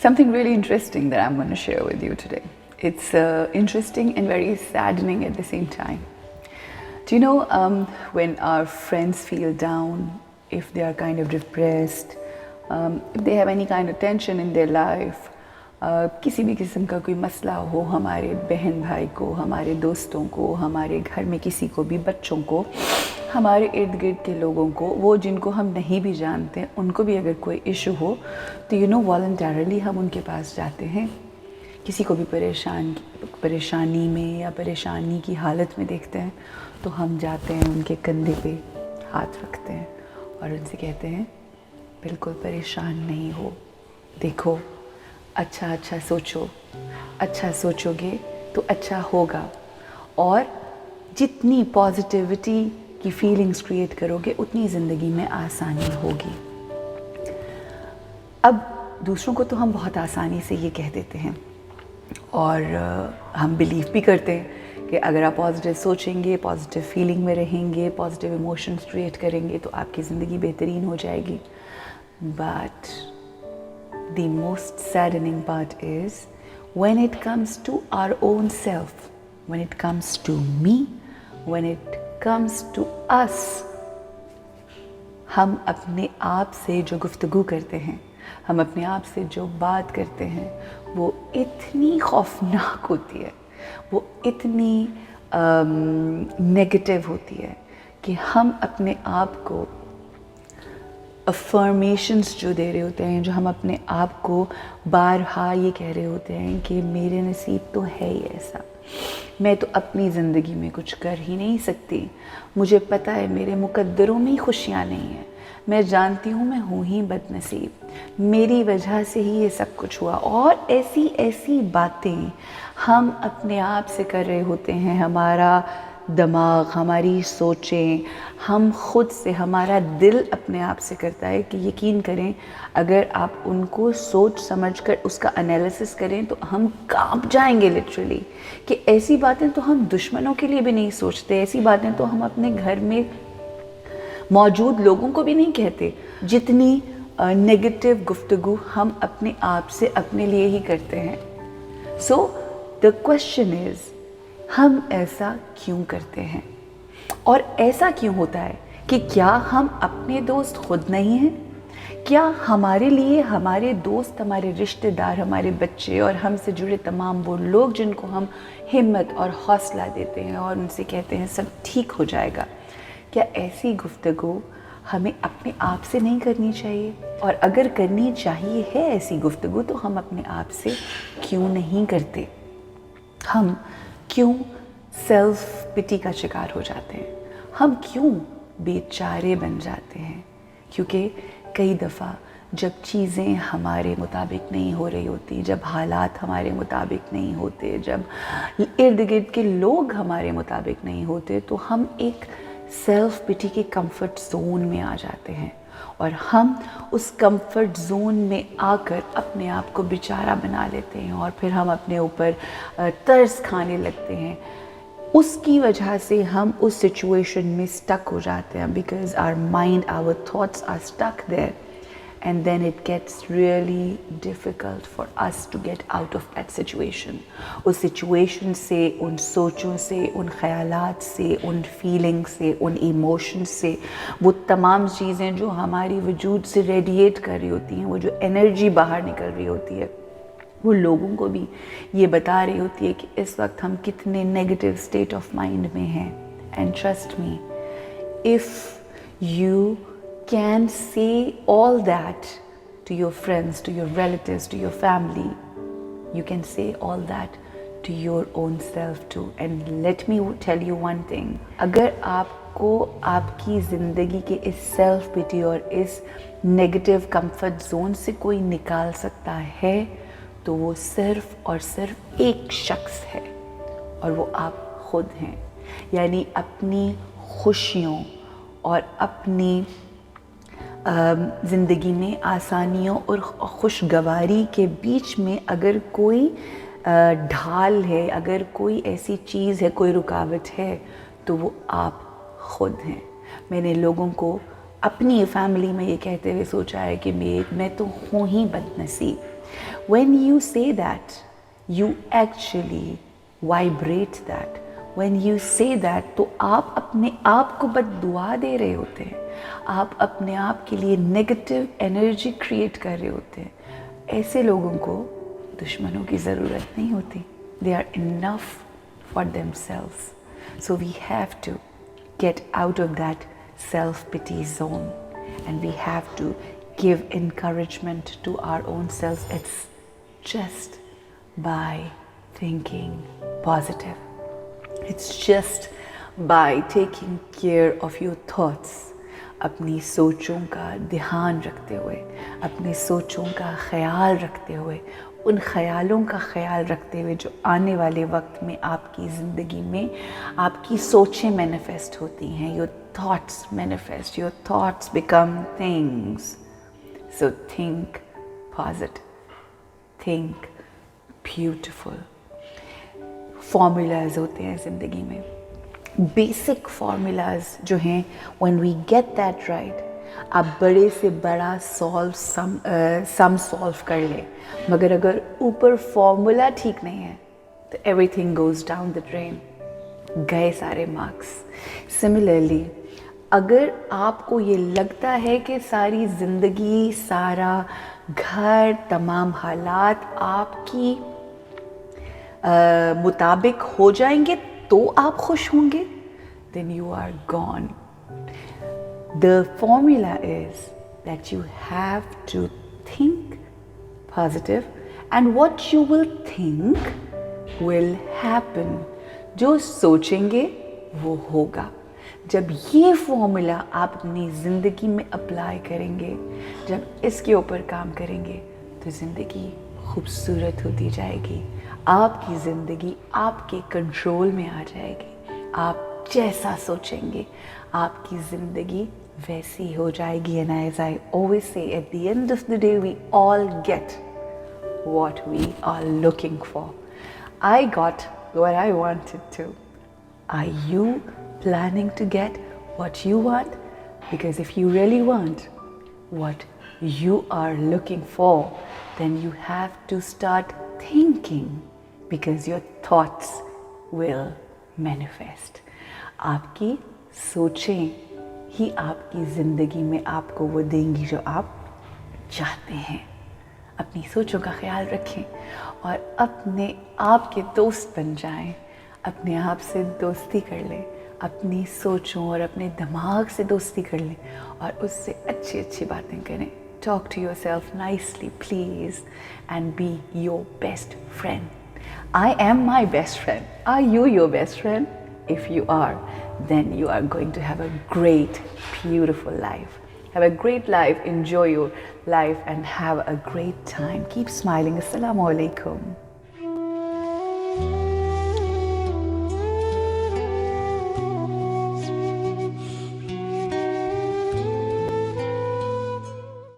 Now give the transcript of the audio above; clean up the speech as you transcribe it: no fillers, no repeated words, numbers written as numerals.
Something really interesting that I'm going to share with you today. It's interesting and very saddening at the same time. Do you know when our friends feel down, if they are kind of depressed, if they have any kind of tension in their life, किसी भी किस्म का कोई मसला हो, हमारे बहन भाई को, हमारे दोस्तों को, हमारे घर में किसी को भी, बच्चों को, हमारे इर्द गिर्द के लोगों को, वो जिनको हम नहीं भी जानते, उनको भी अगर कोई इशू हो तो वॉलंटरली हम उनके पास जाते हैं. किसी को भी परेशानी में या परेशानी की हालत में देखते हैं तो हम जाते हैं, उनके कंधे पे हाथ रखते हैं और उनसे कहते हैं बिल्कुल परेशान नहीं हो, देखो अच्छा सोचो, अच्छा सोचोगे तो अच्छा होगा, और जितनी पॉजिटिविटी की फीलिंग्स क्रिएट करोगे उतनी ज़िंदगी में आसानी होगी. अब दूसरों को तो हम बहुत आसानी से ये कह देते हैं और हम बिलीव भी करते हैं कि अगर आप पॉजिटिव सोचेंगे, पॉजिटिव फीलिंग में रहेंगे, पॉजिटिव इमोशंस क्रिएट करेंगे तो आपकी ज़िंदगी बेहतरीन हो जाएगी. But the most saddening part is when it comes to our own self, when it comes to me, when it comes to us, हम अपने आप से जो गुफ्तगू करते हैं, हम अपने आप से जो बात करते हैं, वो इतनी खौफनाक होती है, वो इतनी नेगेटिव होती है कि हम अपने आप को अफर्मेशंस जो दे रहे होते हैं, जो हम अपने आप को बारहा ये कह रहे होते हैं कि मेरे नसीब तो है ही ऐसा, मैं तो अपनी ज़िंदगी में कुछ कर ही नहीं सकती, मुझे पता है मेरे मुकद्दरों में ही खुशियाँ नहीं हैं, मैं जानती हूँ मैं हूँ ही बदनसीब, मेरी वजह से ही ये सब कुछ हुआ, और ऐसी ऐसी बातें हम अपने आप से कर रहे होते हैं. हमारा दिमाग, हमारी सोचें, हम खुद से, हमारा दिल अपने आप से करता है कि यकीन करें अगर आप उनको सोच समझ कर उसका एनालिसिस करें तो हम कांप जाएंगे लिटरली, कि ऐसी बातें तो हम दुश्मनों के लिए भी नहीं सोचते, ऐसी बातें तो हम अपने घर में मौजूद लोगों को भी नहीं कहते, जितनी नेगेटिव गुफ्तगू हम अपने आप से अपने लिए ही करते हैं. सो द क्वेश्चन इज़, हम ऐसा क्यों करते हैं, और ऐसा क्यों होता है कि क्या हम अपने दोस्त खुद नहीं हैं? क्या हमारे लिए हमारे दोस्त, हमारे रिश्तेदार, हमारे बच्चे और हमसे जुड़े तमाम वो लोग जिनको हम हिम्मत और हौसला देते हैं और उनसे कहते हैं सब ठीक हो जाएगा, क्या ऐसी गुफ्तगू हमें अपने आप से नहीं करनी चाहिए? और अगर करनी चाहिए है ऐसी गुफ्तगू तो हम अपने आप से क्यों नहीं करते? हम क्यों सेल्फ पिटी का शिकार हो जाते हैं? हम क्यों बेचारे बन जाते हैं? क्योंकि कई दफ़ा जब चीज़ें हमारे मुताबिक नहीं हो रही होती, जब हालात हमारे मुताबिक नहीं होते, जब इर्द गिर्द के लोग हमारे मुताबिक नहीं होते, तो हम एक सेल्फ पिटी के कंफर्ट जोन में आ जाते हैं और हम उस कंफर्ट जोन में आकर अपने आप को बेचारा बना लेते हैं और फिर हम अपने ऊपर तरस खाने लगते हैं. उसकी वजह से हम उस सिचुएशन में स्टक हो जाते हैं, because our mind, our thoughts are stuck there, and then it gets really difficult for us to get out of that situation. उस situation से, उन सोचों से, उन ख़यालात से, उन feelings से, उन emotions से, वो तमाम चीज़ें जो हमारी वजूद से radiate कर रही होती हैं, वो जो energy बाहर निकल रही होती है, वो लोगों को भी ये बता रही होती है कि इस वक्त हम कितने negative state of mind में हैं. And trust me, if you can say all that to your friends, to your relatives, to your family, you can say all that to your own self too. And let me tell you one thing, अगर आपको आपकी ज़िंदगी के इस self पिटी और इस negative comfort zone से कोई निकाल सकता है तो वो सिर्फ और सिर्फ एक शख्स है, और वो आप खुद हैं. यानी अपनी खुशियों और अपनी ज़िंदगी में आसानियों और खुशगवारी के बीच में अगर कोई ढाल है, अगर कोई ऐसी चीज़ है, कोई रुकावट है, तो वो आप खुद हैं. मैंने लोगों को अपनी फैमिली में ये कहते हुए सोचा है कि मैं तो हूँ ही बदनसीब, When you say that, you actually vibrate that. When you say that, तो आप अपने आप को बद्दुआ दे रहे होते हैं, आप अपने आप के लिए नेगेटिव एनर्जी क्रिएट कर रहे होते हैं. ऐसे लोगों को दुश्मनों की ज़रूरत नहीं होती. They are enough for themselves. So we have to get out of that self-pity zone, and we have to give encouragement to our own selves. It's just by thinking positive. It's just by taking care of your thoughts. अपनी सोचों का ध्यान रखते हुए, अपनी सोचों का ख्याल रखते हुए, उन ख्यालों का ख्याल रखते हुए जो आने वाले वक्त में आपकी ज़िंदगी में आपकी सोचें मैनिफेस्ट होती हैं. Your thoughts manifest. Your thoughts become things. So think positive. Think beautiful. Formulas होते हैं ज़िंदगी में. Basic formulas जो हैं, when we get that right, आप बड़े से बड़ा सम सॉल्व कर ले, मगर अगर ऊपर फॉर्मूला ठीक नहीं है तो everything goes down the drain. गए सारे मार्क्स. Similarly, अगर आपको ये लगता है कि सारी ज़िंदगी, सारा घर, तमाम हालात आपकी मुताबिक हो जाएंगे तो आप खुश होंगे, then you are gone. The formula is that you have to think positive, and what you will think will happen. जो सोचेंगे वो होगा. जब ये फॉर्मूला आप अपनी ज़िंदगी में अप्लाई करेंगे, जब इसके ऊपर काम करेंगे, तो ज़िंदगी खूबसूरत होती जाएगी. आपकी ज़िंदगी आपके कंट्रोल में आ जाएगी. आप जैसा सोचेंगे आपकी ज़िंदगी वैसी हो जाएगी. And as I always say, at the end of the day, we all get what we are looking for. I got what I wanted to. Are you planning to get what you want? Because if you really want what you are looking for, then you have to start thinking, because your thoughts will manifest. आपकी सोचें ही आपकी ज़िंदगी में आपको वो देंगी जो आप चाहते हैं. अपनी सोचों का ख्याल रखें और अपने आप के दोस्त बन जाएं. अपने आप से दोस्ती कर लें, अपनी सोचों और अपने दिमाग से दोस्ती कर लें और उससे अच्छी अच्छी बातें करें. Talk to yourself nicely, please, and be your best friend. I am my best friend. Are you your best friend? If you are, then you are going to have a great, beautiful life. Have a great life, enjoy your life, and have a great time. Keep smiling. Assalamu alaikum.